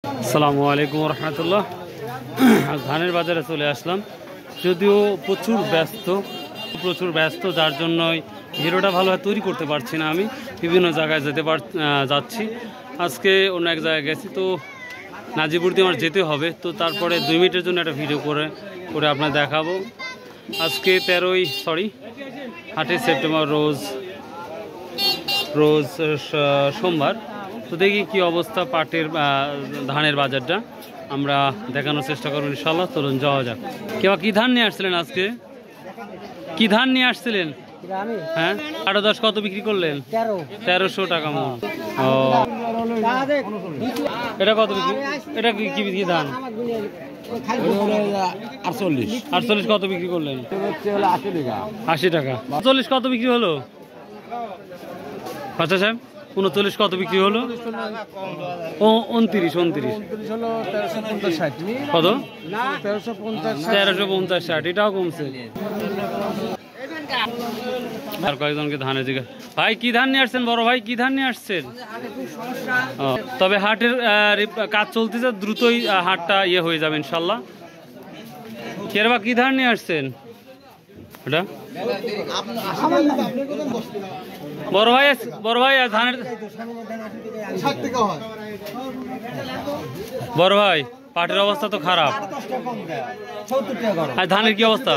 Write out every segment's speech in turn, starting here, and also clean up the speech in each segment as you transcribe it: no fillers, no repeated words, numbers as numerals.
আসসালামু আলাইকুম রহমতুল্লাহ। ধানের বাজারে চলে আসলাম, যদিও প্রচুর ব্যস্ত, যার জন্যই ভিডিওটা ভালোভাবে তৈরি করতে পারছি না। আমি বিভিন্ন জায়গায় যাচ্ছি। আজকে অন্য এক জায়গায় গেছি, তো নাজিপুর দিয়ে আমার যেতে হবে, তো তারপরে 2 মিনিটের জন্য একটা ভিডিও করে আপনার দেখাবো। আজকে 8ই সেপ্টেম্বর, রোজ সোমবার। তো দেখি কি অবস্থা ধানের বাজারটা আমরা দেখানোর চেষ্টা করবো ইনশাল্লাহ। চলুন যাওয়া যাক। কেউ কি ধান নিয়ে আসছিলেন আজকে? কি ধান নিয়ে আসছিলেন? হ্যাঁ, 8-10 কত বিক্রি করলেন? 1300 টাকা মন। ও, এটা কত বিক্রি? এটা কি বিক্রি ধান? 48 কত বিক্রি করলেন? 80 টাকা। 40 কত বিক্রি হলো? আচ্ছা সাহেব, 39 কত বিক্রি হলো? 29 কত? 1350-60, এটাও কমছে। আর কয়েকজনকে ধানের দিকে, ভাই কি ধান নিয়ে আসছেন? বড় ভাই কি ধান নিয়ে আসছেন? তবে হাটের কাজ চলতেছে, দ্রুতই হাটটা হয়ে যাবে ইনশাল্লাহ। কেরবা কি ধান নিয়ে আসছেন? এটা বড় ভাই ধানের বড় ভাই, পাটের অবস্থা তো খারাপ। ধানের কি অবস্থা?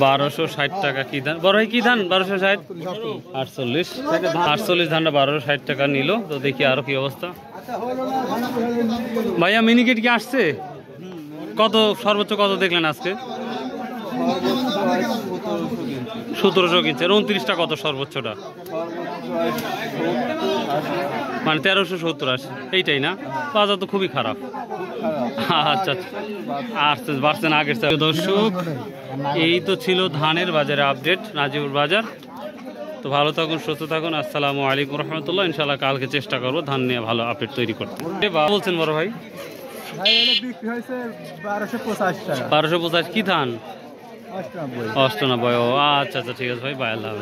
1260 টাকা। কি ধান বড় ভাই? কি ধান? 1260, 48 ধানটা 1260 টাকা নিল। তো দেখি আরো কি অবস্থা। ভাইয়া মিনিকেট কি আসছে? কত সর্বোচ্চ কত দেখলেন আজকে? 1700 কিনছে। 29টা কত সর্বোচ্চটা? মানে 1370-80, এইটাই না? বাজার তো খুবই খারাপ। আচ্ছা আচ্ছা, বাড়ছেন আগের। দর্শক, এই তো ছিল ধানের বাজারে আপডেট, নাজিপুর বাজার। তো ভালো থাকুন, সুস্থ থাকুন। আসসালামু আলাইকুম রহমতুল্লাহ। ইনশাল্লাহ কালকে চেষ্টা করবো ধান নিয়ে ভালো আপডেট তৈরি করতে। বলছেন বড় ভাই? 1250। কি ধান? 98। ও আচ্ছা আচ্ছা, ঠিক আছে ভাই, বাই, আল্লাহ।